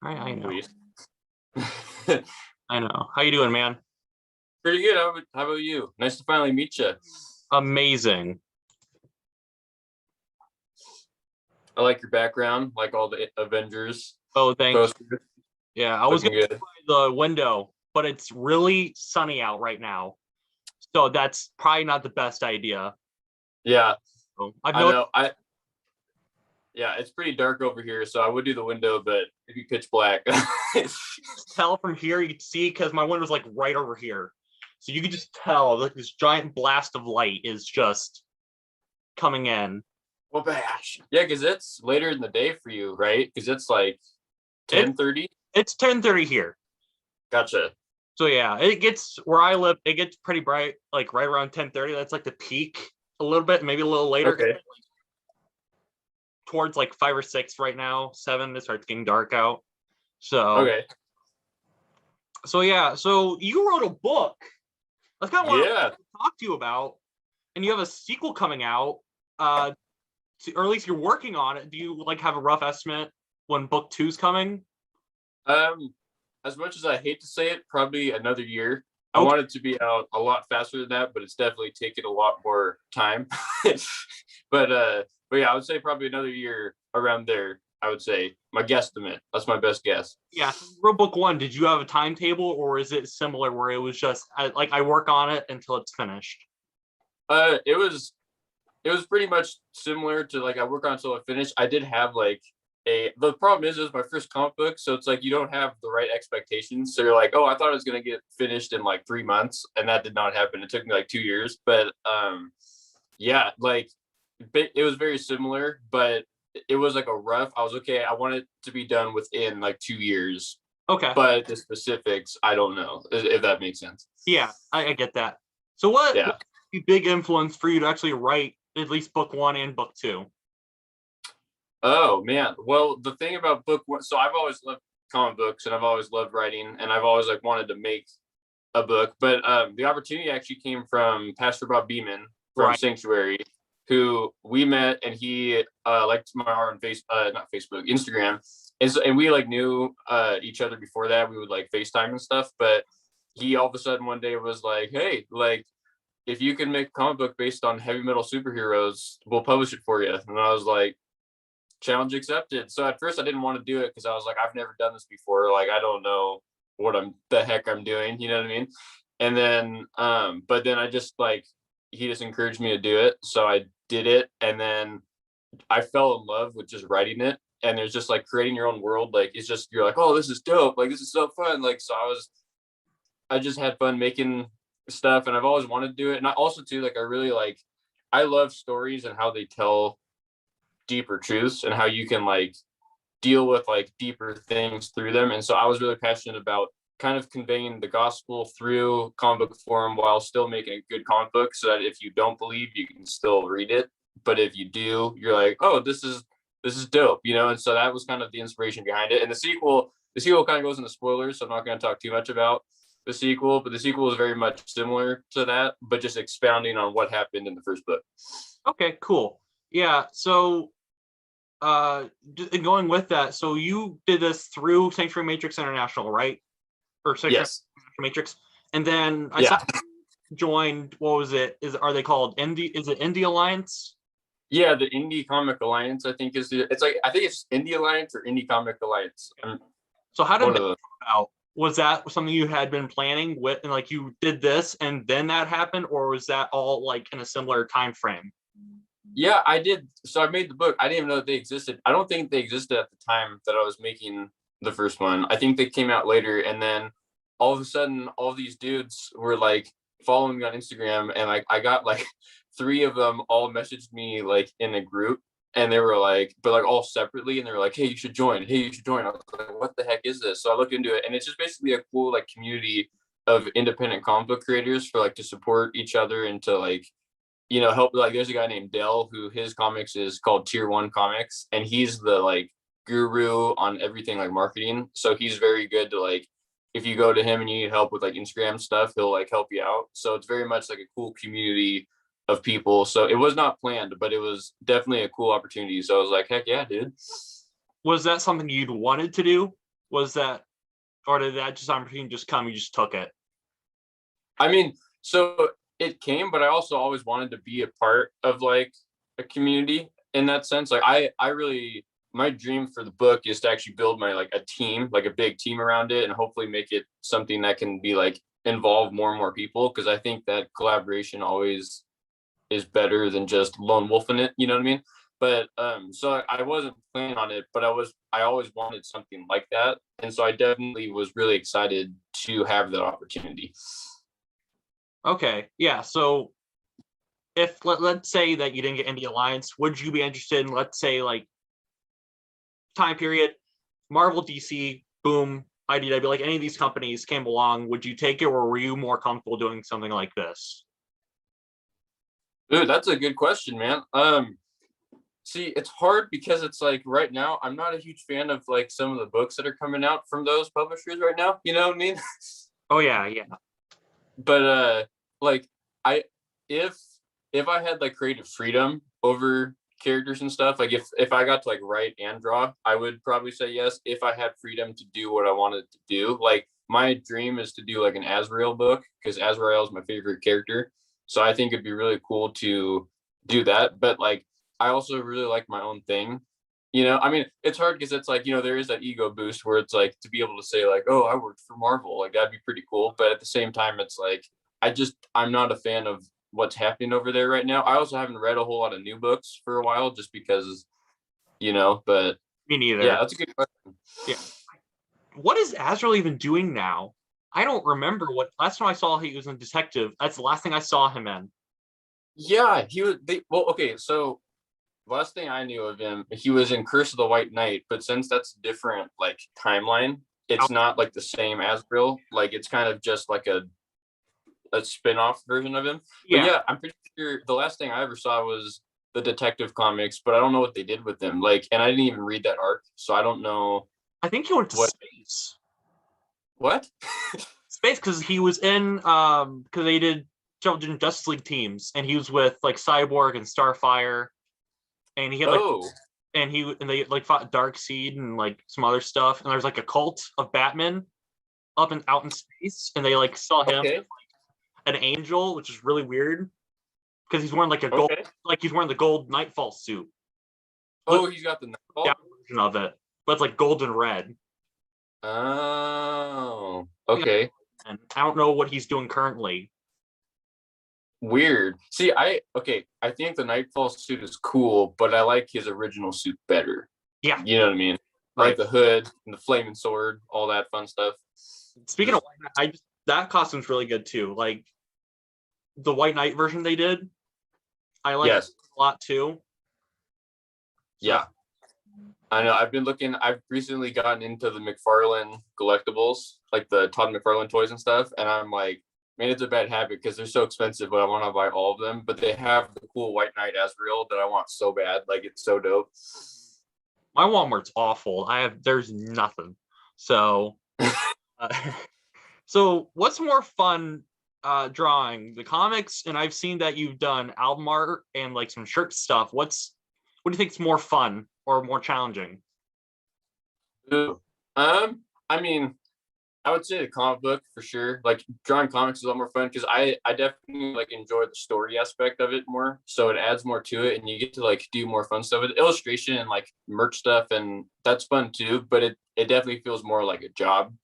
I know. Please. I know. How you doing, man? Pretty good. How about you? Nice to finally meet you. Amazing. I like your background, like all the Avengers Oh, thank you. posters. Yeah, I was Looking gonna good. by the window, but it's really sunny out right now, so that's probably not the best idea. Yeah, So I've I noticed. know. Yeah, it's pretty dark over here, so I would do the window, but it'd be pitch black. Tell from here, you can see because my window's like right over here, so you can just tell like this giant blast of light is just coming in. Well, bash. Yeah, because it's later in the day for you, right? Because it's like It's 10:30. it's 10:30 here. Gotcha. So yeah, it gets where I live. It gets pretty bright, like right around 10:30. That's like the peak. A little bit, maybe a little later. Okay. Towards like 5 or 6 right now. 7, it starts getting dark out. Okay. So yeah. So you wrote a book. That's kind of what I Yeah. want to talk to you about. And you have a sequel coming out. Or at least you're working on it. Do you like have a rough estimate when book 2's coming? As much as I hate to say it, probably another year. I Okay. want it to be out a lot faster than that, but it's definitely taken a lot more time. but yeah, I would say probably another year around there. I would say my guesstimate. That's my best guess. Yeah. So you wrote book 1. Did you have a timetable, or is it similar where it was just I work on it until it's finished? It was pretty much similar to like I work on until I finish. I did have like the problem is it was my first comic book, so it's like you don't have the right expectations. So you're like, oh, I thought it was gonna get finished in like 3 months, and that did not happen. It took me like 2 years, but yeah, like it was very similar, but it was like a rough. I was okay. I want it to be done within like 2 years, Okay. but the specifics, I don't know if that makes sense. Yeah, I get that. So what Yeah. a big influence for you to actually write at least book 1 and book 2? Oh man. Well, the thing about book one, so I've always loved comic books and I've always loved writing and I've always like wanted to make a book, but the opportunity actually came from Pastor Bob Beeman from Right. Sanctuary, who we met and he liked my art on not Facebook, Instagram. And we like knew each other before that. We would like FaceTime and stuff, but he all of a sudden one day was like, hey, like if you can make a comic book based on heavy metal superheroes, we'll publish it for you. And I was like, challenge accepted. So at first I didn't want to do it because I was like, I've never done this before. Like, I don't know what the heck I'm doing. You know what I mean? And then, but then I just like, he just encouraged me to do it. So I did it. And then I fell in love with just writing it. And there's just like creating your own world. Like, it's just, you're like, oh, this is dope. Like, this is so fun. Like, so I just had fun making stuff and I've always wanted to do it. And I also too, like, I love stories and how they tell deeper truths and how you can like deal with like deeper things through them. And so I was really passionate about kind of conveying the gospel through comic book form while still making a good comic book so that if you don't believe, you can still read it. But if you do, you're like, oh, this is dope, you know? And so that was kind of the inspiration behind it. And the sequel kind of goes into spoilers, so I'm not going to talk too much about the sequel, but the sequel is very much similar to that, but just expounding on what happened in the first book. Okay, cool. Yeah, so going with that, so you did this through Sanctuary Matrix International, right? Or Sanctuary Yes. Matrix, and then I Yeah. saw you joined. What was it? Are they called Indie? Is it Indie Alliance? Yeah, the Indie Comic Alliance, I think I think it's Indie Alliance or Indie Comic Alliance. So how did One that of those. come out? Was that something you had been planning with, and like you did this and then that happened, or was that all like in a similar time frame? Yeah, I did. So I made the book. I didn't even know that they existed. I don't think they existed at the time that I was making the first one. I think they came out later. And then all of a sudden, all these dudes were like following me on Instagram. And like I got like 3 of them all messaged me like in a group. And they were like, but like all separately. And they were like, hey, you should join. Hey, you should join. I was like, what the heck is this? So I looked into it. And it's just basically a cool like community of independent comic book creators for like to support each other and to like, you know, help. Like there's a guy named Dell who his comics is called Tier 1 Comics, and he's the like guru on everything like marketing. So he's very good to like, if you go to him and you need help with like Instagram stuff, he'll like help you out. So it's very much like a cool community of people. So it was not planned, but it was definitely a cool opportunity. So I was like, heck yeah, dude. Was that something you'd wanted to do Was that, or did that just opportunity just come? You just took it. I mean, so it came, but I also always wanted to be a part of like a community in that sense. Like I really, my dream for the book is to actually build my like a team, like a big team around it, and hopefully make it something that can be like involve more and more people. Because I think that collaboration always is better than just lone wolfing it. You know what I mean? But so I wasn't planning on it, but I always wanted something like that, and so I definitely was really excited to have that opportunity. Okay, yeah. So if let's say that you didn't get Indie Alliance, would you be interested in, let's say, like, time period, Marvel, DC, boom, IDW, like any of these companies came along, would you take it, or were you more comfortable doing something like this? Dude, that's a good question, man. See, it's hard because it's like right now I'm not a huge fan of like some of the books that are coming out from those publishers right now. You know what I mean? Oh yeah, yeah. But like I if I had like creative freedom over characters and stuff, like if I got to like write and draw, I would probably say yes. If I had freedom to do what I wanted to do, like my dream is to do like an Azrael book because Azrael is my favorite character. So I think it'd be really cool to do that. But like I also really like my own thing. You know, I mean, it's hard because it's like, you know, there is that ego boost where it's like to be able to say like, oh, I worked for Marvel, like that'd be pretty cool. But at the same time, it's like I'm not a fan of what's happening over there right now. I also haven't read a whole lot of new books for a while just because, you know, but Me neither. yeah, that's a good question. Yeah. What is Azrael even doing now? I don't remember what last time I saw he was in Detective. That's the last thing I saw him in. Yeah, well, okay, so last thing I knew of him, he was in Curse of the White Knight, but since that's a different like timeline, it's not like the same as Brill. Like it's kind of just like a spin-off version of him. But Yeah, yeah, I'm pretty sure the last thing I ever saw was the Detective Comics, but I don't know what they did with them. Like, and I didn't even read that arc, so I don't know I think he went to what space. what. Space because he was in because they did Children Justice League teams, and he was with like Cyborg and Starfire, and he had like Oh, and they like fought Darkseid and like some other stuff, and there's like a cult of Batman up and out in space, and they like saw him okay, as like an angel, which is really weird because he's wearing like a gold, okay. like he's wearing the gold Nightfall suit. Look, Oh, he's got the down nightfall. version of it, but it's like gold and red. Oh, Yeah, okay. and I don't know what he's doing currently. Weird. See, I think the Nightfall suit is cool, but I like his original suit better. Yeah, You know what I mean? I like right. the hood and the flaming sword, all that fun stuff. Speaking of White Knight, that costume's really good too. Like the White Knight version they did, I like Yes. a lot too. So Yeah. I know. I've recently gotten into the McFarlane collectibles, like the Todd McFarlane toys and stuff. And I'm like, man, it's a bad habit because they're so expensive, but I want to buy all of them. But they have the cool White Knight Azrael that I want so bad. Like, it's so dope. my Walmart's awful. There's nothing. So uh, so what's more fun drawing? The comics, and I've seen that you've done album art and like some shirt stuff. What do you think is more fun or more challenging? Ooh. I mean, I would say the comic book for sure. Like drawing comics is a lot more fun because I definitely like enjoy the story aspect of it more. So it adds more to it, and you get to like do more fun stuff with illustration and like merch stuff, and that's fun too. But it definitely feels more like a job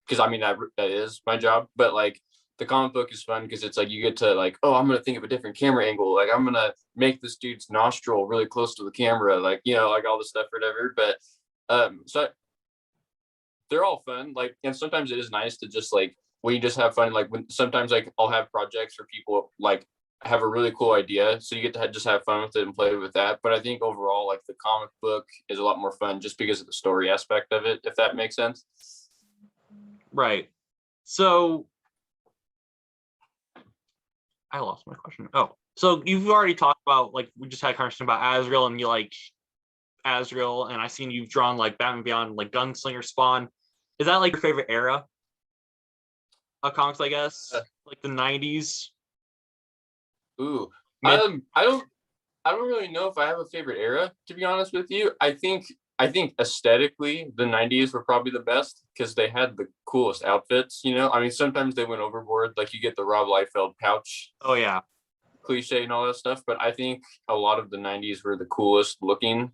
because I mean that is my job. But like the comic book is fun because it's like you get to like, oh, I'm gonna think of a different camera angle. Like I'm gonna make this dude's nostril really close to the camera. Like you know, like all this stuff, or whatever. But so they're all fun. Like, and sometimes it is nice to just like when you just have fun. Like when sometimes like I'll have projects where people like have a really cool idea, so you get to just have fun with it and play with that. But I think overall, like the comic book is a lot more fun just because of the story aspect of it, if that makes sense. Right. So I lost my question. Oh, so you've already talked about like we just had a conversation about Azrael and you like Azrael, and I seen you've drawn like Batman Beyond, like Gunslinger Spawn. Is that like your favorite era of comics? I guess Uh, like the '90s. ooh, Mid. I don't really know if I have a favorite era, to be honest with you. I think I think aesthetically, the 90s were probably the best because they had the coolest outfits, you know? I mean, sometimes they went overboard, like you get the Rob Liefeld pouch Oh yeah. cliche and all that stuff, but I think a lot of the 90s were the coolest looking,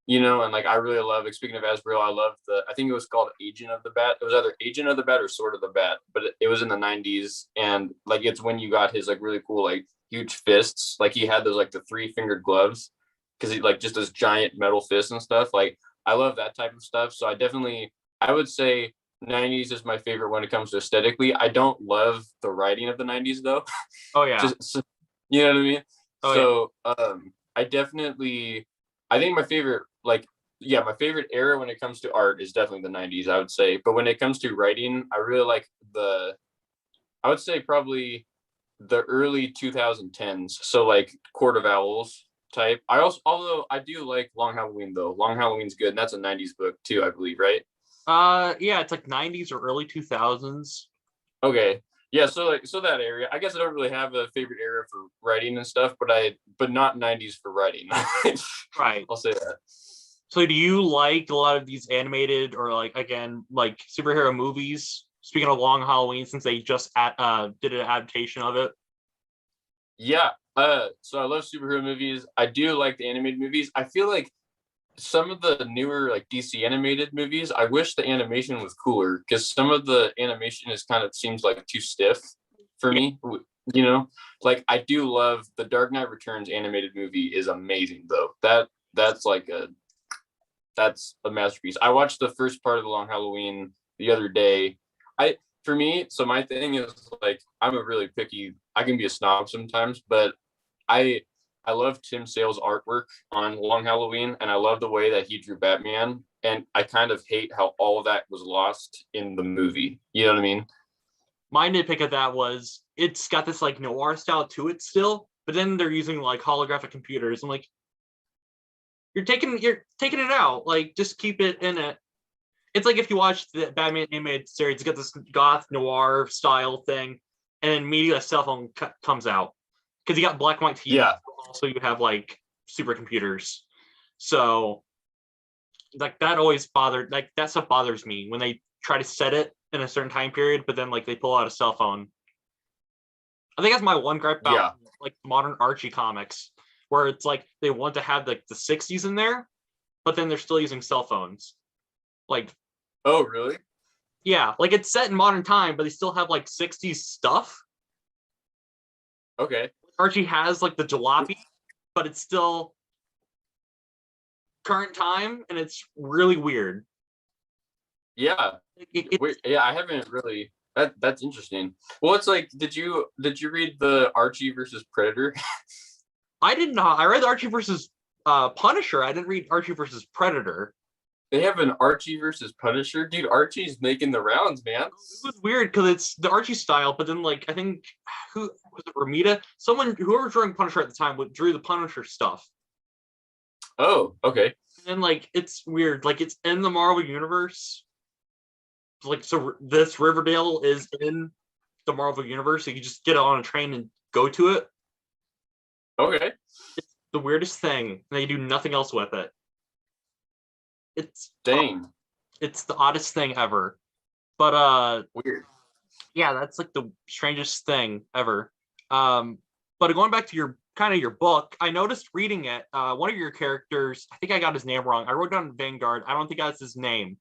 you know? And like, I really love, like, speaking of Asriel, I love I think it was called Agent of the Bat. It was either Agent of the Bat or Sword of the Bat, but it was in the 90s. And like, it's when you got his like really cool, like huge fists. Like he had those like the 3-fingered gloves because he like just those giant metal fists and stuff. Like, I love that type of stuff. So I would say 90s is my favorite when it comes to aesthetically. I don't love the writing of the 90s though. Oh yeah. Just, you know what I mean? Oh So I think my favorite, like, yeah, my favorite era when it comes to art is definitely the 90s, I would say. But when it comes to writing, I really like I would say probably the early 2010s. So like Court of Owls type. Although I do like Long Halloween though. Long Halloween's good, and that's a 90s book too, I believe, right? yeah, it's like 90s or early 2000s. Okay. Yeah, so that area. I guess I don't really have a favorite era for writing and stuff, but not 90s for writing. Right. I'll say that. So do you like a lot of these animated or like again like superhero movies? Speaking of Long Halloween, since they just did an adaptation of it. Yeah. So I love superhero movies. I do like the animated movies. I feel like some of the newer like DC animated movies, I wish the animation was cooler because some of the animation is kind of seems like too stiff for me. You know, like I do love the Dark Knight Returns animated movie is amazing though. That's a masterpiece. I watched the first part of the Long Halloween the other day. For me, so my thing is like I'm a really picky. I can be a snob sometimes, but I I love Tim Sale's artwork on Long Halloween, and I love the way that he drew Batman. And I kind of hate how all of that was lost in the movie. You know what I mean? My nitpick of that was it's got this like noir style to it still, but then they're using like holographic computers. I'm like, you're taking it out. Like, just keep it in it. It's like if you watch the Batman animated series, it's got this goth noir style thing, and then immediately a cell phone comes out because you got black and white TV. Yeah. Also, you have like supercomputers. So, like that always bothered. Like that stuff bothers me when they try to set it in a certain time period, but then like they pull out a cell phone. I think that's my one gripe about like modern Archie comics, where it's like they want to have like the 60s in there, but then they're still using cell phones. Like, oh, really? yeah, like it's set in modern time, but they still have like 60s stuff. Okay. Archie has like the jalopy, but it's still current time, and it's really weird. Yeah. Yeah, I haven't really. That's interesting. Well, it's like, did you read the Archie versus Predator? I did not. I read Archie versus Punisher. I didn't read Archie versus Predator. They have an Archie versus Punisher, dude. Archie's making the rounds, man. It was weird because it's the Archie style, but then like I think who was it, Romita? Whoever drawing Punisher at the time drew the Punisher stuff. Oh, okay. And like it's weird, like it's in the Marvel universe. Like so, this Riverdale is in the Marvel universe. So you just get on a train and go to it. Okay. It's the weirdest thing, and they do nothing else with it. It's dang. It's the oddest thing ever. But weird. Yeah, that's like the strangest thing ever. But going back to your book, I noticed reading it, one of your characters, I think I got his name wrong. I wrote down Vanguard. I don't think that's his name.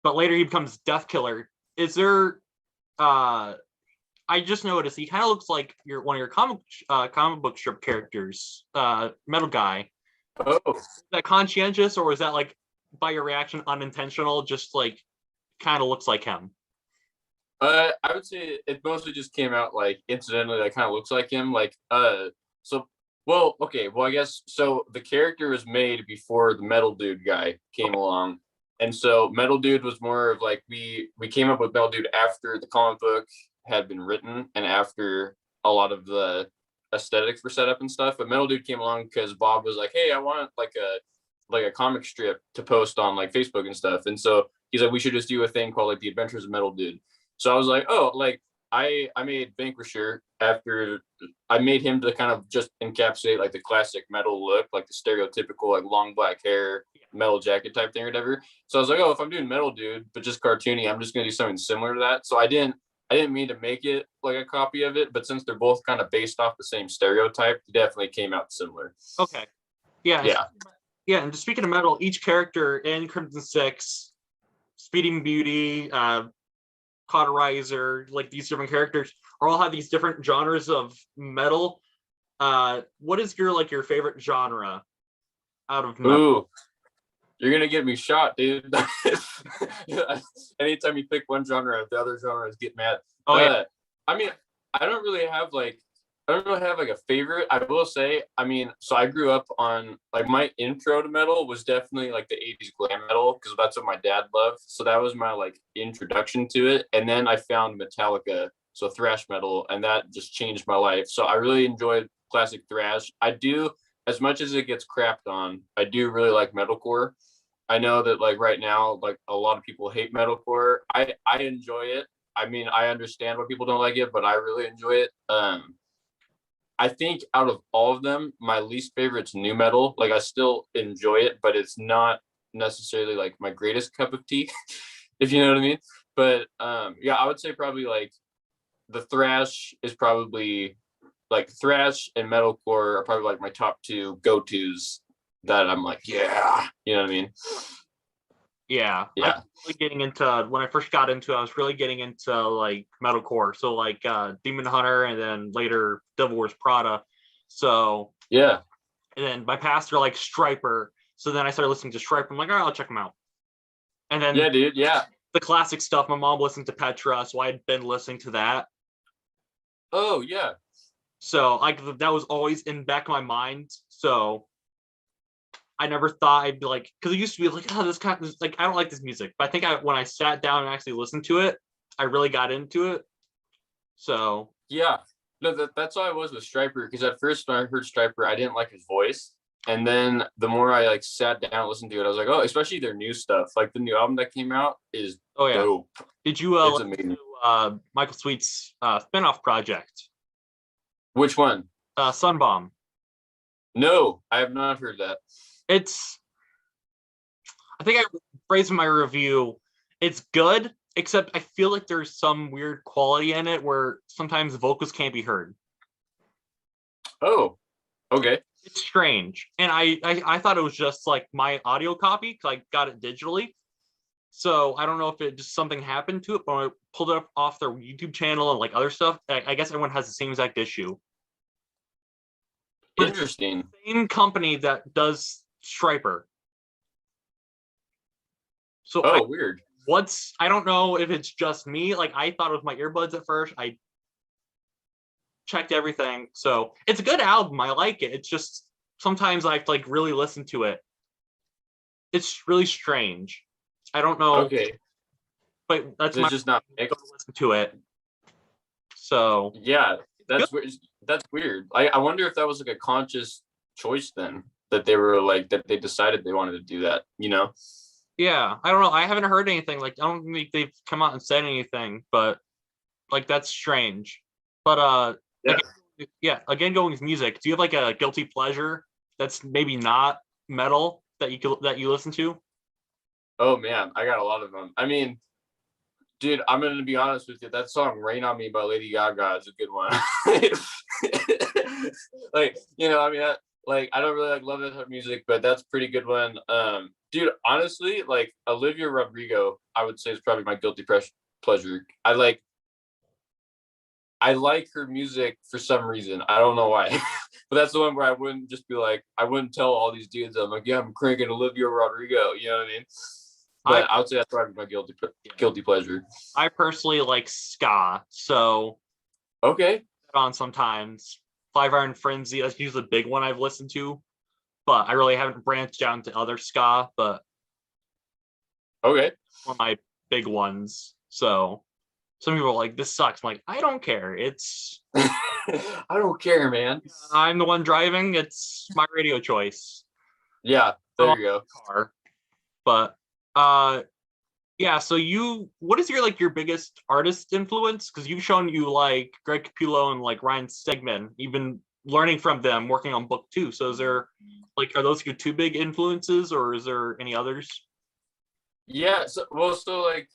But later he becomes Death Killer. Is there I just noticed he kind of looks like one of your comic book strip characters, Metal Guy. Oh. Is that conscientious, or is that like by your reaction unintentional, just like kind of looks like him? I would say it mostly just came out like incidentally that kind of looks like him. Like I guess so the character was made before the Metal Dude guy came along. And so Metal Dude was more of like we came up with Metal Dude after the comic book had been written and after a lot of the aesthetics were set up and stuff. But Metal Dude came along because Bob was like, hey, I want like a comic strip to post on like Facebook and stuff. And so he's like, we should just do a thing called like the Adventures of Metal Dude. So I was like, oh, like I made Vanquisher after I made him to kind of just encapsulate like the classic metal look, like the stereotypical like long black hair, metal jacket type thing or whatever. So I was like, oh, if I'm doing metal dude, but just cartoony, I'm just gonna do something similar to that. So I didn't mean to make it like a copy of it, but since they're both kind of based off the same stereotype, it definitely came out similar. Okay. Yeah. Yeah. Yeah, and just speaking of metal, each character in Crimson Six, Speeding Beauty, Cauterizer, like these different characters, all have these different genres of metal. What is your favorite genre out of metal? Ooh, you're gonna get me shot, dude. Anytime you pick one genre, the other genres get mad. Oh yeah. I mean, I don't really have like a favorite. I will say, I mean, so I grew up on like my intro to metal was definitely like the 80s glam metal because that's what my dad loved. So that was my like introduction to it. And then I found Metallica, so thrash metal, and that just changed my life. So I really enjoyed classic thrash. I do, as much as it gets crapped on, I do really like metalcore. I know that like right now, like a lot of people hate metalcore. I enjoy it. I mean, I understand why people don't like it, but I really enjoy it. I think out of all of them, my least favorite's new metal. Like I still enjoy it, but it's not necessarily like my greatest cup of tea, if you know what I mean. But yeah, I would say probably like the thrash is probably like thrash and metalcore are probably like my top two go-tos that I'm like, yeah, you know what I mean? Yeah. Yeah. I'm really getting into when I first got into it, I was really getting into like metalcore. So like Demon Hunter and then later Devil Wears Prada. So Yeah. and then my pastor like Striper. So then I started listening to Striper. I'm like, all right, I'll check them out. And then Yeah, dude. Yeah. the classic stuff. My mom listened to Petra, so I had been listening to that. Oh, yeah. So like that was always in the back of my mind. So I never thought I'd be like, because it used to be like, oh, this kind of like I don't like this music. But I think when I sat down and actually listened to it, I really got into it. So Yeah. No, that's how I was with Striper, because at first when I heard Striper, I didn't like his voice. And then the more I like sat down and listened to it, I was like, oh, especially their new stuff. Like the new album that came out is oh yeah. dope. Did you It's listen amazing. to Michael Sweet's spinoff project, Which one? Sunbomb? No, I have not heard that. It's I think I phrased in my review, it's good, except I feel like there's some weird quality in it where sometimes the vocals can't be heard. Oh, okay. It's strange. And I thought it was just like my audio copy because I got it digitally. So I don't know if it just something happened to it, but when I pulled it up off their YouTube channel and like other stuff, I guess everyone has the same exact issue. But Interesting. same company that does Striper. So Oh, weird. I don't know if it's just me. Like I thought it was my earbuds at first. I checked everything. So it's a good album. I like it. It's just sometimes I have to like really listen to it. It's really strange. I don't know. Okay. But that's It's just not mixed. listen to it. So Yeah, that's weird. That's weird. I wonder if that was like a conscious choice then, that they were like that they decided they wanted to do that, you know? yeah, I don't know. I haven't heard anything. Like I don't think they've come out and said anything, but like that's strange. But Yeah. again going with music, do you have like a guilty pleasure that's maybe not metal that you listen to? Oh man, I got a lot of them. I mean, dude, I'm gonna be honest with you. That song "Rain on Me" by Lady Gaga is a good one. Like, you know, I mean, I don't really like love that type of music, but that's a pretty good one. Dude, honestly, like Olivia Rodrigo, I would say is probably my guilty pleasure. I like her music for some reason. I don't know why, but that's the one where I wouldn't just be like, I wouldn't tell all these dudes I'm like, yeah, I'm cranking Olivia Rodrigo. You know what I mean? But I would say that's probably my guilty pleasure. I personally like ska, so Okay. on sometimes. Five Iron Frenzy, that's usually the big one I've listened to, but I really haven't branched out into other ska, but Okay. one of my big ones. So some people are like, this sucks. I'm like, I don't care. It's I don't care, man. I'm the one driving. It's my radio choice. Yeah, there you go. Car. But uh Yeah, so what is your biggest artist influence? Because you've shown you like Greg Capullo and like Ryan Stegman, even learning from them, working on book two. So is there are those your two big influences, or is there any others? Yeah, so like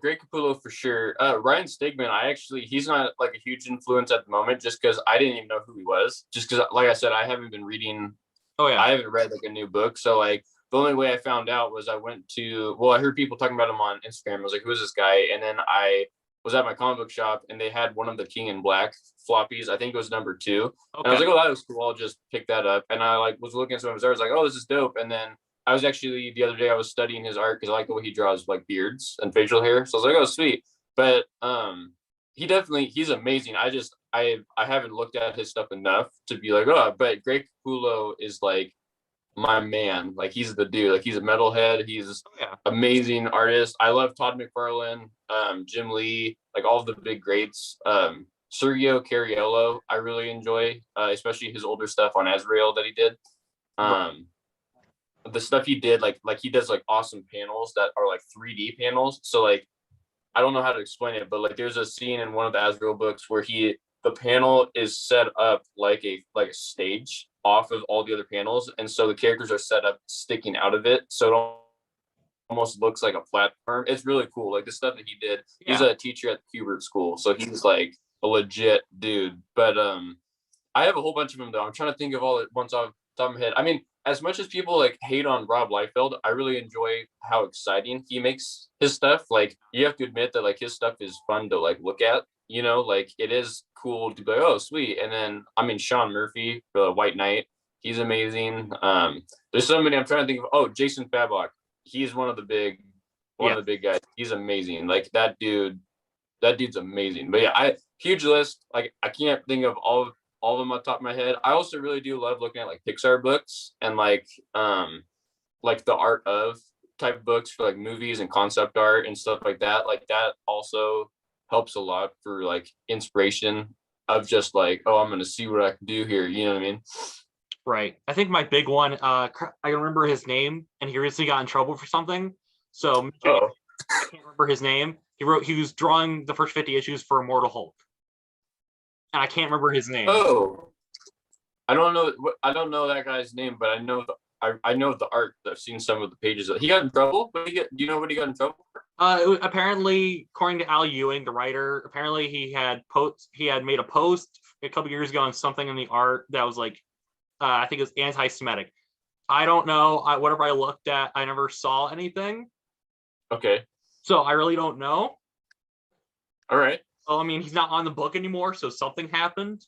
Greg Capullo for sure. Ryan Stegman, he's not like a huge influence at the moment just because I didn't even know who he was. Just because like I said, Oh yeah, I haven't read like a new book. So like the only way I found out was I heard people talking about him on Instagram. I was like, who is this guy? And then I was at my comic book shop and they had one of the King in Black floppies. I think it was number 2. And I was okay, like, oh, that was cool. I'll just pick that up. And I like was looking at some of his art. I was like, oh, this is dope. And then I was actually the other day I was studying his art because I like the way he draws like beards and facial hair. So I was like, oh, sweet. But he's amazing. I haven't looked at his stuff enough to be like, oh, but Greg Capullo is like my man. Like he's the dude. Like he's a metalhead. He's oh yeah, amazing artist. I love Todd McFarlane, Jim Lee, like all of the big greats. Sergio Cariello, I really enjoy, especially his older stuff on Azrael that he did. right, Um, the stuff he did, like he does like awesome panels that are like 3D panels. So like I don't know how to explain it, but like there's a scene in one of the Azrael books where the panel is set up like a stage off of all the other panels, and so the characters are set up sticking out of it, so it almost looks like a platform. It's really cool. Like the stuff that he did. He's yeah, a teacher at the Hubert School, so he's like a legit dude. But I have a whole bunch of them though. I'm trying to think of all at once off the top of my head. I mean, as much as people like hate on Rob Liefeld, I really enjoy how exciting he makes his stuff. Like you have to admit that like his stuff is fun to like look at. You know, like it is cool to be like, oh, sweet. And then I mean, Sean Murphy, the White Knight, he's amazing. There's so many. I'm trying to think of. Oh, Jason Fabok, he's one yeah. of the big guys. He's amazing. Like that dude. That dude's amazing. But yeah, huge list. Like I can't think of all of them on the top of my head. I also really do love looking at like Pixar books and like the art of type books for like movies and concept art and stuff like that. Like that also helps a lot for like inspiration of just like, oh, I'm gonna see what I can do here. You know what I mean? Right. I think my big one, I remember his name, and he recently got in trouble for something. So Oh, I can't remember his name. He was drawing the first 50 issues for Immortal Hulk, and I can't remember his name. oh, I don't know that guy's name, but I know the art. I've seen some of the pages. He got in trouble. Do you know what he got in trouble for? Apparently, according to Al Ewing, the writer, apparently he had made a post a couple years ago on something in the art that was like, I think it was anti-Semitic. I don't know. Whatever I looked at, I never saw anything, Okay. so I really don't know. All right. Well, I mean, he's not on the book anymore, so something happened.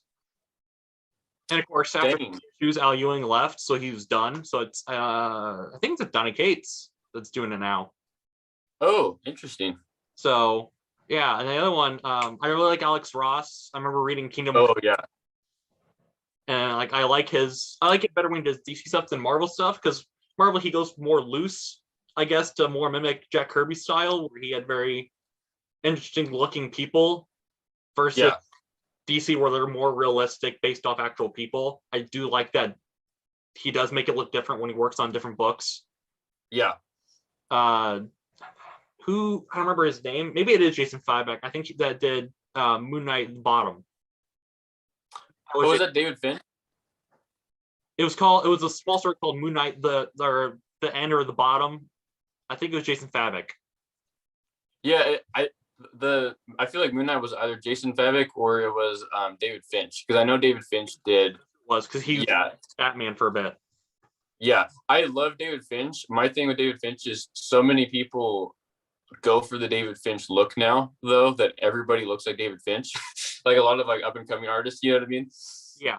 And of course, after Dang. choose Al Ewing left, so he was done. So it's I think it's Donny Cates that's doing it now. Oh, interesting. So yeah, and the other one, I really like Alex Ross. I remember reading Kingdom of, Oh yeah. and like I like it better when he does DC stuff than Marvel stuff, because Marvel he goes more loose, I guess, to more mimic Jack Kirby style, where he had very interesting looking people versus Yeah. DC where they're more realistic based off actual people. I do like that he does make it look different when he works on different books. Yeah. Uh, who I don't remember his name. Maybe it is Jason Fybeck. I think that did Moon Knight the Bottom. Oh, was that David Finch? It was called. It was a small story called Moon Knight the End or the Bottom. I think it was Jason Fybeck. Yeah, I feel like Moon Knight was either Jason Fabok or it was David Finch because I know David Finch did. Was because he was Yeah, Batman for a bit. yeah. I love David Finch. My thing with David Finch is so many people go for the David Finch look now, though, that everybody looks like David Finch. Like a lot of like up and coming artists, you know what I mean? Yeah,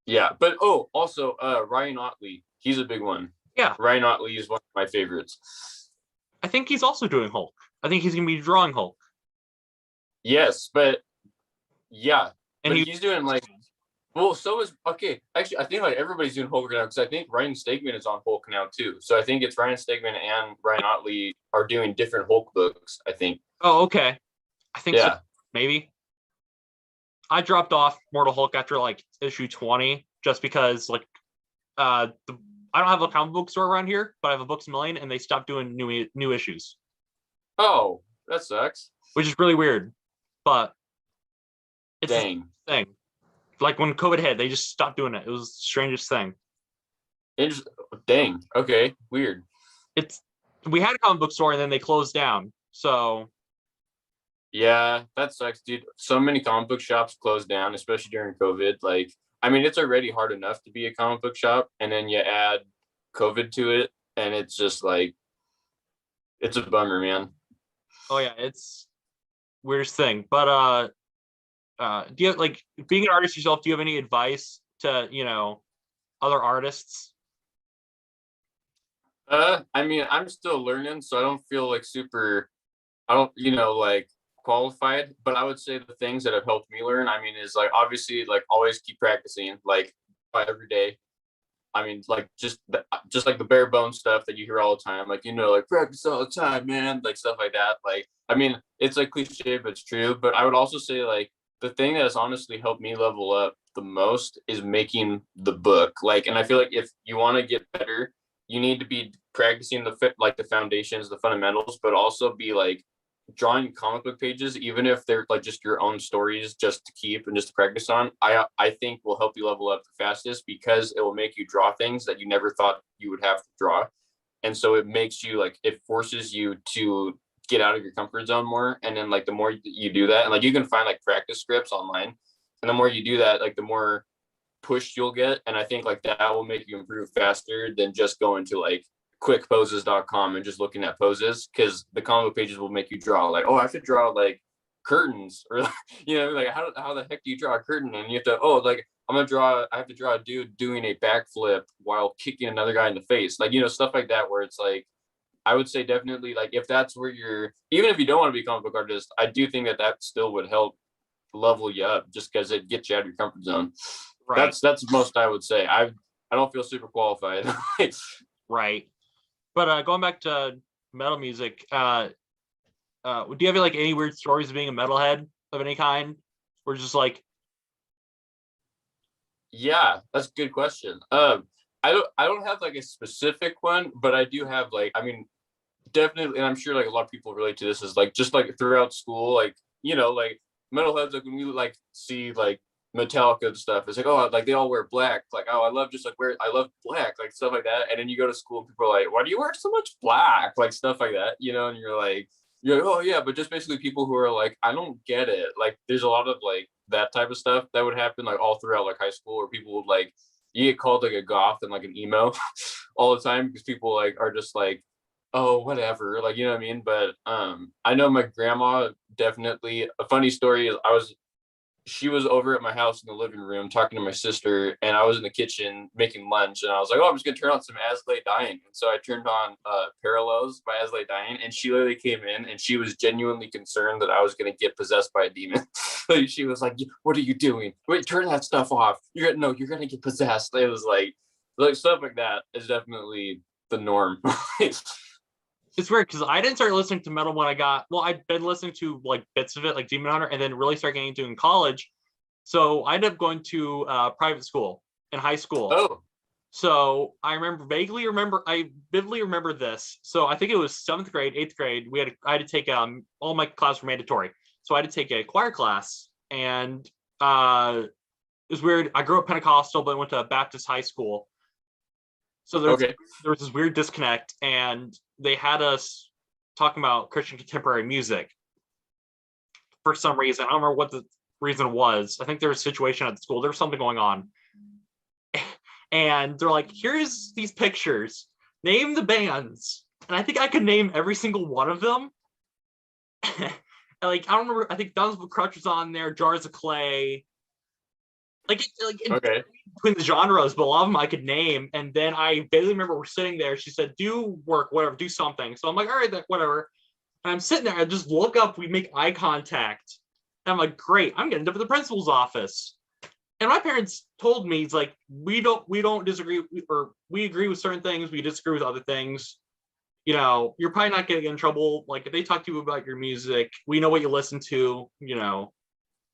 Yeah, but oh, also Ryan Otley, he's a big one. yeah. Ryan Otley is one of my favorites. I think he's also doing Hulk. I think he's gonna be drawing Hulk, Yes, but yeah, and but he he's doing like well, so is okay. Actually, I think like everybody's doing Hulk now because I think Ryan Stegman is on Hulk now too. So I think it's Ryan Stegman and Ryan Otley are doing different Hulk books. I think. Oh, okay. I think so. Yeah. Maybe. I dropped off Mortal Hulk after like issue 20 just because like I don't have a comic book store around here, but I have a Books a Million and they stopped doing new issues. Oh, that sucks. which is really weird. But it's a Dang. thing. Like when COVID hit, they just stopped doing it. It was the strangest thing. Inter- Dang. Okay. Weird. It's we had a comic book store and then they closed down. So Yeah, that sucks, dude. So many comic book shops closed down, especially during COVID. Like, I mean, it's already hard enough to be a comic book shop, and then you add COVID to it, and it's just like it's a bummer, man. oh yeah, it's weirdest thing. But do you have like being an artist yourself, do you have any advice to, other artists? I mean, I'm still learning, so I don't feel like super. I don't, like qualified. But I would say the things that have helped me learn. I mean, is like obviously like always keep practicing, like every day. I mean, like just like the bare bones stuff that you hear all the time, like like practice all the time, man, like stuff like that. Like, I mean, it's like cliche, but it's true. But I would also say like the thing that has honestly helped me level up the most is making the book. Like, and I feel like if you want to get better, you need to be practicing the foundations, the fundamentals, but also be like drawing comic book pages, even if they're like just your own stories, just to keep and just to practice on. I think will help you level up the fastest because it will make you draw things that you never thought you would have to draw, and so it makes you like it forces you to get out of your comfort zone more. And then like the more you do that, and like you can find like practice scripts online, and the more you do that, like the more pushed you'll get. And I think like that will make you improve faster than just going to like quickposes.com and just looking at poses, because the comic pages will make you draw like, oh, I have to draw like curtains, or like how the heck do you draw a curtain? And you have to, oh, like I have to draw a dude doing a backflip while kicking another guy in the face, like stuff like that, where it's like I would say definitely like if that's where you're, even if you don't want to be a comic book artist, I do think that that still would help level you up just because it gets you out of your comfort zone. Right, That's most I would say. I don't feel super qualified. right. But going back to metal music, do you have like any weird stories of being a metalhead of any kind? Or just like, Yeah, that's a good question. I don't have like a specific one, but I do have like, I mean, definitely, and I'm sure like a lot of people relate to this, is like just like throughout school, like like metalheads, like when we like see like Metallica and stuff, it's like, oh, like they all wear black, like, oh, I love just like I love black, like stuff like that. And then you go to school and people are like, why do you wear so much black, like stuff like that, and you're like, oh yeah, but just basically people who are like, I don't get it. Like there's a lot of like that type of stuff that would happen like all throughout like high school, where people would like you get called like a goth and like an emo all the time because people like are just like, oh, whatever, like, what I mean? But I know my grandma, definitely a funny story is she was over at my house in the living room talking to my sister, and I was in the kitchen making lunch, and I was like, oh, I'm just gonna turn on some As Lay Dying. And so I turned on Parallels by As Lay Dying, and she literally came in and she was genuinely concerned that I was gonna get possessed by a demon. Like, she was like, what are you doing? Wait, turn that stuff off. You're gonna get possessed. It was like stuff like that is definitely the norm. it's weird because I didn't start listening to metal when I'd been listening to like bits of it, like Demon Hunter, and then really start getting into it in college. So I ended up going to private school in high school. Oh, So I vividly remember this. So I think it was 7th grade, 8th grade. I had to take all my classes were mandatory. So I had to take a choir class, and it was weird. I grew up Pentecostal, but I went to a Baptist high school. So okay. there was this weird disconnect, and they had us talking about Christian contemporary music for some reason. I don't remember what the reason was. I think there was a situation at the school. There was something going on. And they're like, here's these pictures. Name the bands. And I think I could name every single one of them. Like, I don't remember. I think Guns with Crutch was on there, Jars of Clay. Okay. Between the genres, but a lot of them I could name. And then I barely remember we're sitting there. She said, do work, whatever, do something. So I'm like, all right, whatever. And I'm sitting there. I just look up. We make eye contact. And I'm like, great. I'm going to end up at the principal's office. And my parents told me, it's like, we don't disagree, or we agree with certain things, we disagree with other things. You're probably not going to get in trouble. Like, if they talk to you about your music, we know what you listen to,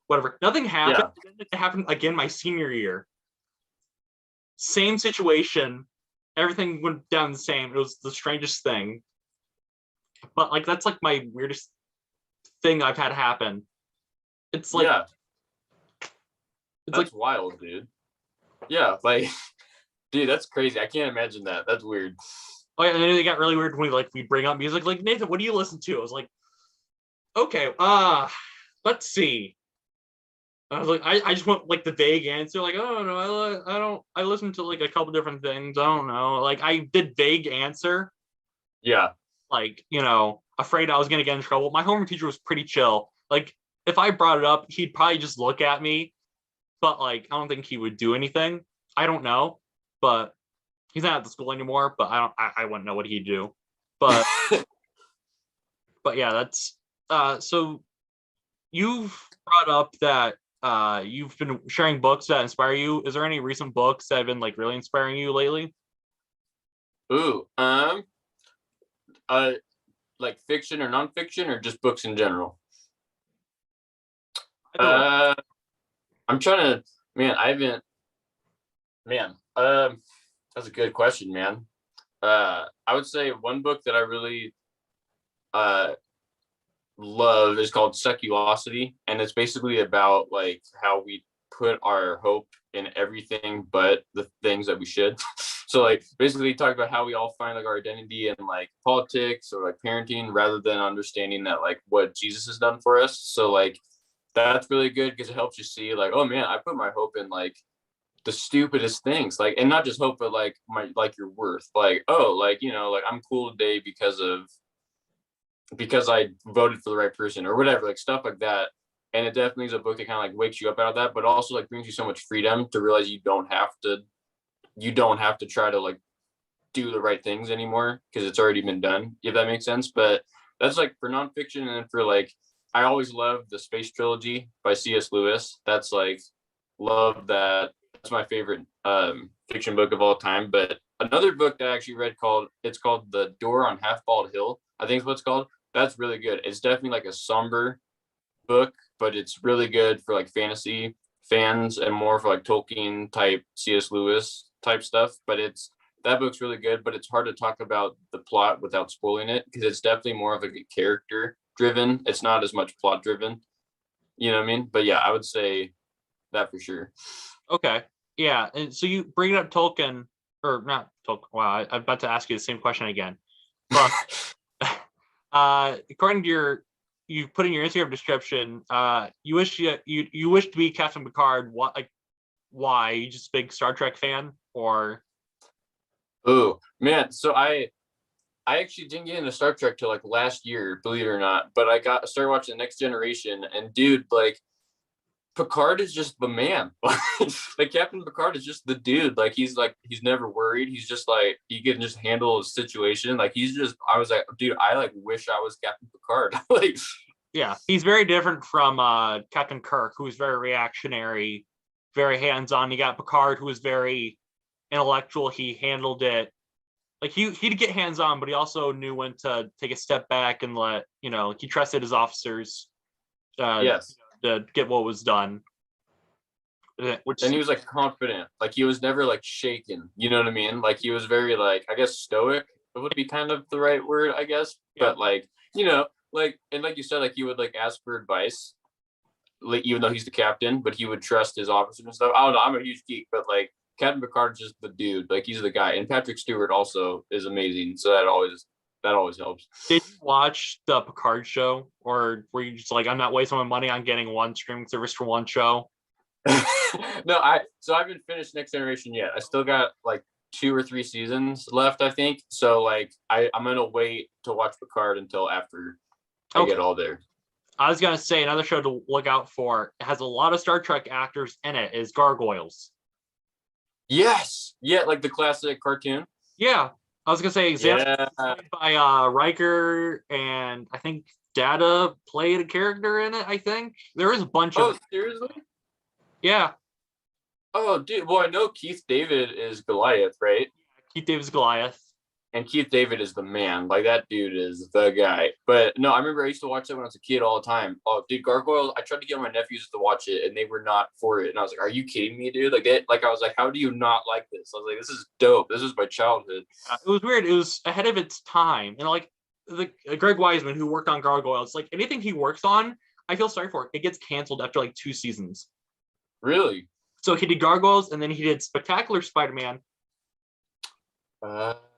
whatever. Nothing happened. Yeah. It happened again my senior year. Same situation. Everything went down the same. It was the strangest thing. but like that's like my weirdest thing I've had happen. It's like Yeah, it's that's like wild, dude. Yeah, like, dude, that's crazy. I can't imagine that. That's weird. oh yeah, and then it got really weird when we bring up music. Like Nathan, what do you listen to? I was like, okay, let's see. I was like, I just want like the vague answer, like, oh no, I don't, I listen to like a couple different things. I don't know. Like I did vague answer, Yeah. like, afraid I was gonna get in trouble. My homeroom teacher was pretty chill. Like if I brought it up, he'd probably just look at me, but like I don't think he would do anything. I don't know, but he's not at the school anymore. But I wouldn't know what he'd do. But yeah, that's so you've brought up that you've been sharing books that inspire you. Is there any recent books that have been like really inspiring you lately? Ooh, uh, like fiction or nonfiction or just books in general? Either way. Uh, I'm trying to, man, I haven't, man, that's a good question, man. I would say one book that I really, uh, love is called Seculosity, and it's basically about like how we put our hope in everything but the things that we should. So like basically talk about how we all find like our identity in like politics or like parenting rather than understanding that like what Jesus has done for us. So like that's really good because it helps you see like, oh man, I put my hope in like the stupidest things, like, and not just hope but like my like your worth, like, oh, like, like I'm cool today because I voted for the right person or whatever, like stuff like that. And it definitely is a book that kind of like wakes you up out of that, but also like brings you so much freedom to realize you don't have to try to like do the right things anymore because it's already been done, if that makes sense. But that's like for nonfiction. And then for like, I always love the Space Trilogy by C.S. Lewis. That's like, love that. That's my favorite fiction book of all time. But another book that I actually read it's called The Door on Half Bald Hill, I think is what it's called. That's really good. It's definitely like a somber book, but it's really good for like fantasy fans and more for like Tolkien type, C.S. Lewis type stuff. But that book's really good, but it's hard to talk about the plot without spoiling it because it's definitely more of like a character driven. It's not as much plot driven. You know what I mean? But yeah, I would say that for sure. Okay. Yeah. And so you bring up Tolkien, or not Tolkien. Wow, I'm about to ask you the same question again. But according to you put in your Instagram description, you wish to be Captain Picard. What, like, why? You just a big Star Trek fan, or? Oh man, so I actually didn't get into Star Trek till like last year, believe it or not. But I started watching the Next Generation, and dude, like Picard is just the man. Like Captain Picard is just the dude. Like he's never worried. He's just like he can just handle a situation. Like I was like, dude, I like wish I was Captain Picard. Like Yeah, he's very different from Captain Kirk, who's very reactionary, very hands-on. You got Picard, who was very intellectual. He handled it like he'd get hands-on, but he also knew when to take a step back and he trusted his officers uh, yes. to get what was done. Which And he was like confident. Like he was never like shaken. You know what I mean? Like he was very like, I guess stoic would be kind of the right word, I guess. yeah, But like, like, and like you said, like he would like ask for advice, like even though he's the captain, but he would trust his officers and stuff. I don't know. I'm a huge geek, but like Captain Picard's just the dude. Like he's the guy. And Patrick Stewart also is amazing. So that always helps. did you watch the Picard show, or were you just like, I'm not wasting my money on getting one streaming service for one show? No, I haven't finished Next Generation yet. I still got like 2 or 3 seasons left, I think. So like I'm gonna wait to watch Picard until after I Okay. get all there. I was gonna say another show to look out for. It has a lot of Star Trek actors in it. Is Gargoyles? Yes, yeah, like the classic cartoon. Yeah, I was gonna say Xanth Yeah. played by Riker, and I think Data played a character in it. I think there is a bunch Oh, of seriously? yeah. Oh, dude. Well, I know Keith David is Goliath, right? Keith Davis Goliath. And Keith David is the man. Like that dude is the guy. But no, I remember I used to watch that when I was a kid all the time. Oh, dude, Gargoyle. I tried to get my nephews to watch it, and they were not for it. And I was like, "Are you kidding me, dude?" I was like, "How do you not like this?" I was like, "This is dope. This is my childhood." It was weird. It was ahead of its time, and like the Greg Wiseman, who worked on Gargoyles, like anything he works on, I feel sorry for it. It gets canceled after like 2 seasons. Really? So he did Gargoyles, and then he did Spectacular Spider-Man.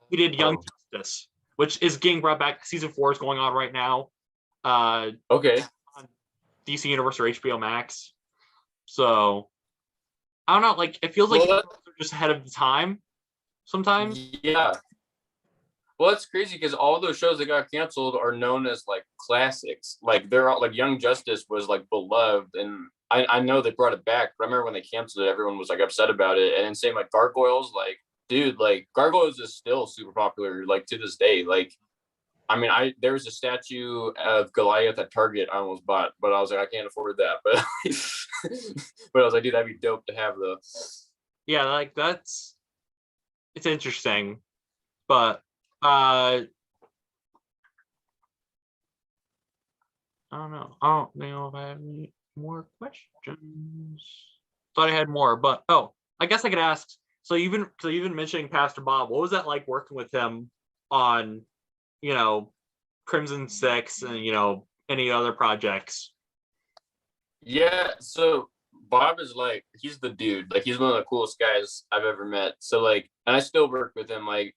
He did Young Justice, which is getting brought back. Season 4 is going on right now. Okay. On DC Universe or HBO Max. So I don't know. Like it feels like they're just ahead of the time sometimes. Yeah. Well, that's crazy because all those shows that got canceled are known as like classics. Like they're all like Young Justice was like beloved, and I know they brought it back. But I remember when they canceled it, everyone was like upset about it. And then same like Gargoyles, like dude, like Gargoyles is still super popular like to this day. Like I mean, there was a statue of Goliath at Target I almost bought, but I was like I can't afford that. But but I was like, dude, that'd be dope to have though. Yeah, like it's interesting, but I don't know. I don't know if I have any more questions. Thought I had more, but I guess I could ask. So you've been mentioning Pastor Bob. What was that like working with him on, Crimson Six and any other projects? Yeah, so Bob is like he's the dude. Like he's one of the coolest guys I've ever met. So like, and I still work with him. Like,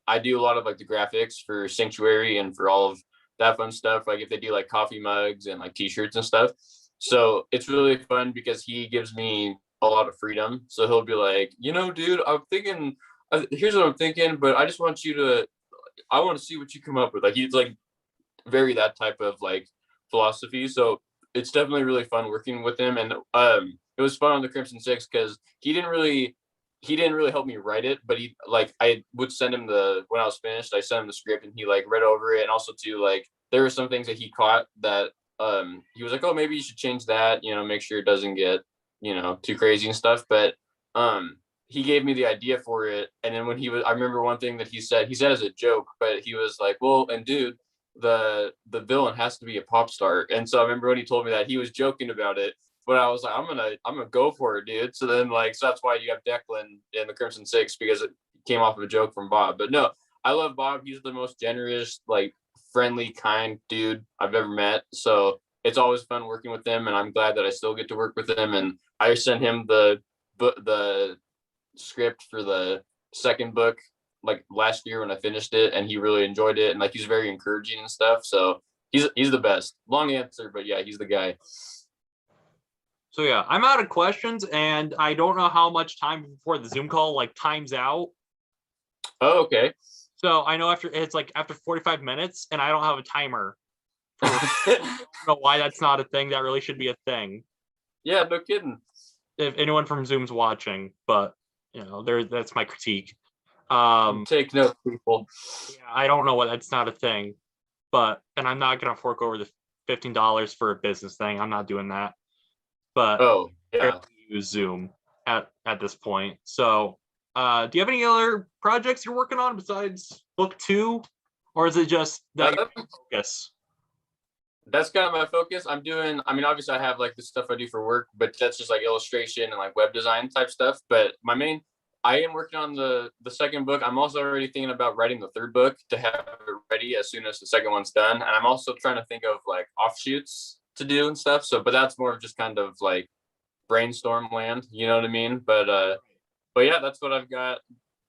I do a lot of like the graphics for Sanctuary and for all of that fun stuff. Like if they do like coffee mugs and like t-shirts and stuff. So it's really fun because he gives me a lot of freedom. So he'll be like, dude, I'm thinking, here's what I'm thinking, but I just want I want to see what you come up with. Like he's like very that type of like philosophy. So it's definitely really fun working with him. And it was fun on the Crimson Six because he didn't really help me write it, but he like I would send him when I was finished, I sent him the script and he like read over it. And also too, like there were some things that he caught that he was like, oh, maybe you should change that, make sure it doesn't get, too crazy and stuff. But he gave me the idea for it. And then I remember one thing that he said as a joke, but he was like, well, and dude, the villain has to be a pop star. And so I remember when he told me that, he was joking about it. But I was like, I'm gonna go for it, dude. So then so that's why you have Declan in the Crimson Six, because it came off of a joke from Bob. But no, I love Bob. He's the most generous, like friendly, kind dude I've ever met. So it's always fun working with him, and I'm glad that I still get to work with him. And I sent him the script for the second book like last year when I finished it, and he really enjoyed it, and like he's very encouraging and stuff. So he's the best. Long answer, but yeah, he's the guy. So yeah, I'm out of questions, and I don't know how much time before the Zoom call like times out. Oh, okay. So I know after 45 minutes, and I don't have a timer. I don't know why that's not a thing. That really should be a thing. Yeah, no kidding. If anyone from Zoom's watching, but that's my critique. Take note, people. Yeah, I don't know why that's not a thing, and I'm not gonna fork over the $15 for a business thing. I'm not doing that. But yeah, use Zoom at this point. So, do you have any other projects you're working on besides book 2, or is it just that focus? That's kind of my focus. Obviously I have like the stuff I do for work, but that's just like illustration and like web design type stuff. But I am working on the second book. I'm also already thinking about writing the third book to have it ready as soon as the second one's done. And I'm also trying to think of like offshoots to do and stuff. So, but that's more of just kind of like brainstorm land, you know what I mean? But yeah, that's what I've got.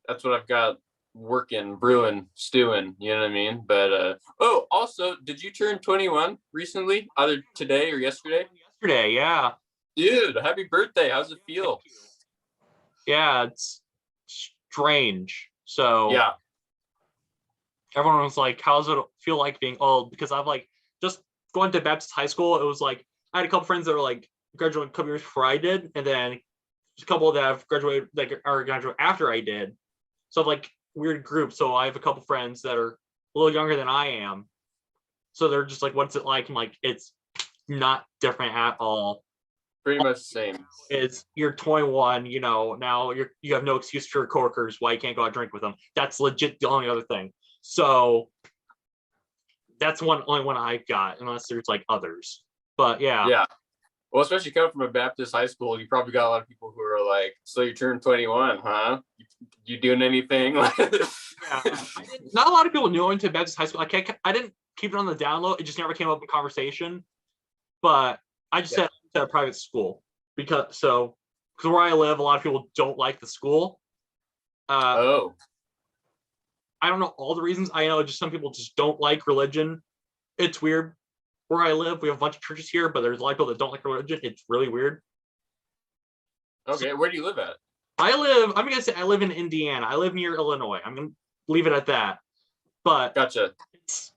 That's what I've got working, brewing, stewing, you know what I mean? But also, did you turn 21 recently? Either today or yesterday? Yesterday, yeah. Dude, happy birthday. How's it feel? Yeah, it's strange. So yeah, everyone was like, how does it feel like being old? Because I've like just going to Baptist high school, it was like I had a couple friends that were like graduated a couple years before I did, and then a couple that have graduated graduate after I did. So like weird group. So I have a couple friends that are a little younger than I am. So they're just like, what's it like? I'm like, it's not different at all. Pretty much the same. It's you're 21, now you have no excuse for your coworkers why you can't go out and drink with them. That's legit the only other thing. So that's only one I've got, unless there's like others. But yeah. Yeah. Well, especially coming from a Baptist high school, you probably got a lot of people who are like, "So you turned 21, huh? You doing anything?" Yeah, not a lot of people knew I went to Baptist high school. I didn't keep it on the down low. It just never came up in conversation. But I just said to a private school because where I live, a lot of people don't like the school. Oh, I don't know all the reasons. I know just some people just don't like religion. It's weird. Where I live, we have a bunch of churches here, but there's a lot of people that don't like religion. It's really weird. okay. Where do you live at? I'm gonna say I live in Indiana. I live near Illinois. I'm gonna leave it at that. But Gotcha. it's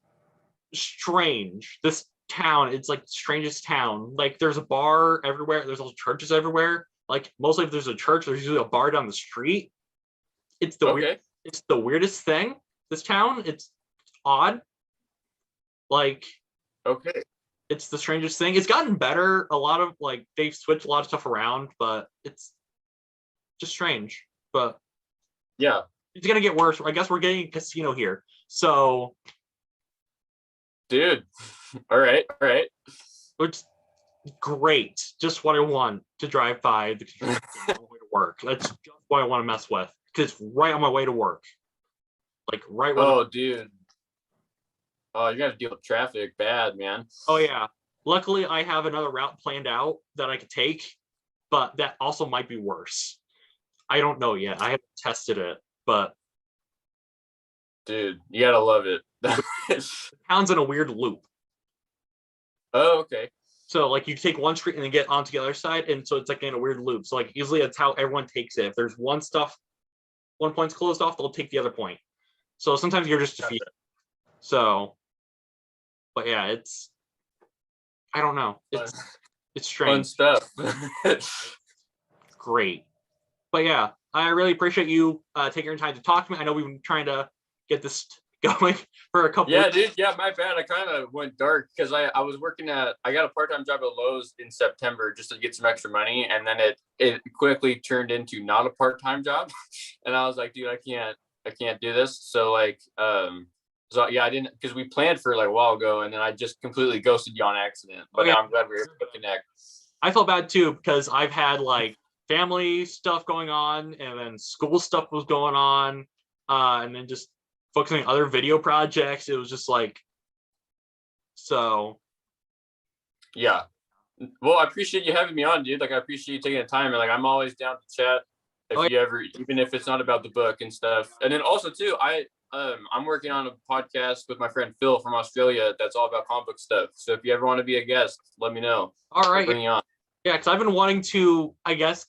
strange. This town, it's like the strangest town. Like there's a bar everywhere. There's also churches everywhere. Like mostly if there's a church, there's usually a bar down the street. It's the weird. It's the weirdest thing. This town, it's odd. Like Okay. it's the strangest thing. It's gotten better. A lot of like they've switched a lot of stuff around, but it's just strange. But Yeah. it's gonna get worse. I guess we're getting a casino here. So Dude. All right. it's great. Just what I want to drive by the casino on my way to work. That's just what I want to mess with. Because it's right on my way to work. Like right when Dude. Oh, you got to deal with traffic bad, man. Oh yeah. Luckily I have another route planned out that I could take, but that also might be worse. I don't know yet. I haven't tested it, but Dude, you gotta love it. the town's in a weird loop. Oh, okay. So like you take one street and then get onto the other side, and so it's like in a weird loop. So like usually that's how everyone takes it. If there's one point's closed off, they'll take the other point. So sometimes you're just defeated. So, but yeah, I don't know. It's strange. Fun stuff. Great. But yeah, I really appreciate you taking your time to talk to me. I know we've been trying to get this going for a couple Yeah, dude. Yeah, my bad. I kind of went dark because I was I got a part-time job at Lowe's in September just to get some extra money, and then it quickly turned into not a part-time job, and I was like, dude, I can't do this. So like, so yeah, I didn't, because we planned for like a while ago, and then I just completely ghosted you on accident. But now I'm glad we were able to connect. I felt bad too because I've had like family stuff going on, and then school stuff was going on, and then just focusing on other video projects. It was just like, so. Yeah. Well, I appreciate you having me on, dude. Like, I appreciate you taking the time, and like, I'm always down to chat if you ever, even if it's not about the book and stuff. And then also too, I'm working on a podcast with my friend Phil from Australia that's all about comic book stuff. So if you ever want to be a guest, let me know. All right. Bring you on. Yeah, because I've been wanting to, I guess,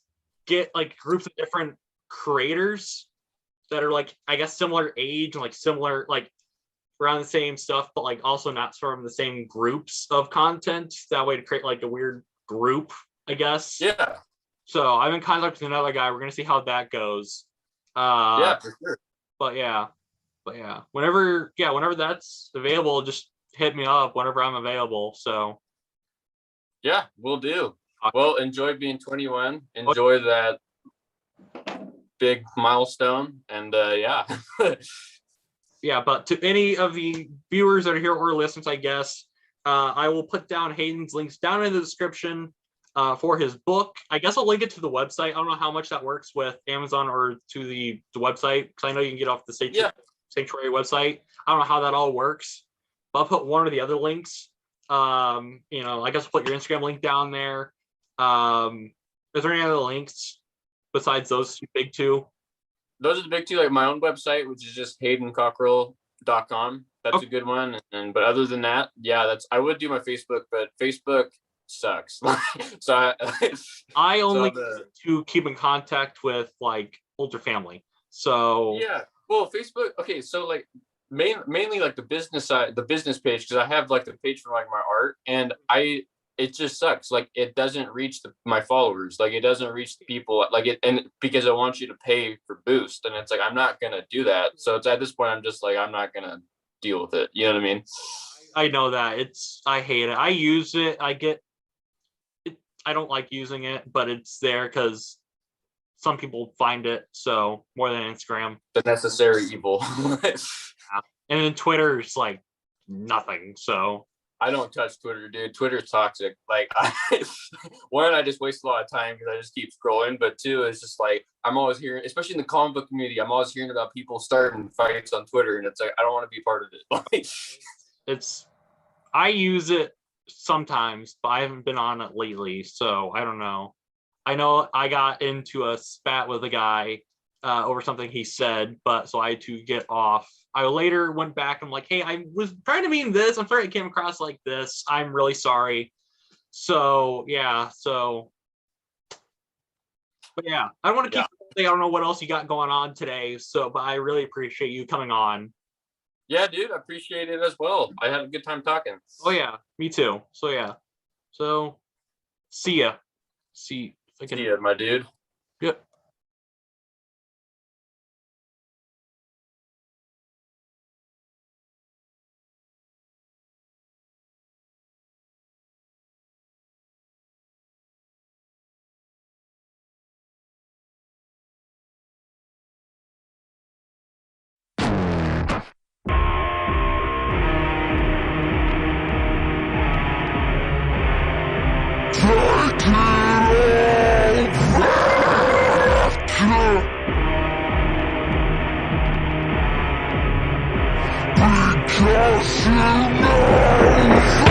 get like groups of different creators that are like, I guess, similar age and like similar, like around the same stuff, but like also not from the same groups of content. That way to create like a weird group, I guess. Yeah. So I'm in contact with another guy. We're gonna see how that goes. Yeah, for sure. But yeah. Whenever that's available, just hit me up whenever I'm available. So yeah, we'll do. Well, enjoy being 21. Enjoy that big milestone, and yeah. Yeah, but to any of the viewers that are here or listeners, I guess, I will put down Hayden's links down in the description for his book. I guess I'll link it to the website. I don't know how much that works with Amazon or to the website, because I know you can get off the Sanctuary website. I don't know how that all works, but I'll put one or the other links. I guess I'll put your Instagram link down there. Is there any other links besides those big two? Those are the big two, like my own website, which is just haydencockrell.com. That's a good one. But other than that, yeah, I would do my Facebook, but Facebook sucks. So I only to keep in contact with like older family. So yeah, well, Facebook. Okay, so like mainly like the business side, the business page, because I have like the page for like my art, and it just sucks. Like it doesn't reach my followers. Like it doesn't reach the people. Like it, and because I want you to pay for boost, and it's like I'm not gonna do that. So it's at this point I'm just like I'm not gonna deal with it. You know what I mean? I know that I hate it. I use it. I don't like using it, but it's there because some people find it. So more than Instagram, the necessary evil. And then Twitter is like nothing. So I don't touch Twitter, dude. Twitter's toxic. Like, one, I just waste a lot of time because I just keep scrolling. But two, it's just like I'm always hearing, especially in the comic book community, I'm always hearing about people starting fights on Twitter, and it's like I don't want to be part of it. I use it sometimes, but I haven't been on it lately, so I don't know. I know I got into a spat with a guy over something he said, but so I had to get off. I later went back. I'm like, hey, I was trying to mean this. I'm sorry it came across like this. I'm really sorry. So yeah, but yeah, I want to keep. I don't know what else you got going on today. So, but I really appreciate you coming on. Yeah, dude, I appreciate it as well. I had a good time talking. Oh yeah, me too. So yeah, so see ya. See ya, my dude. Yep. Because you know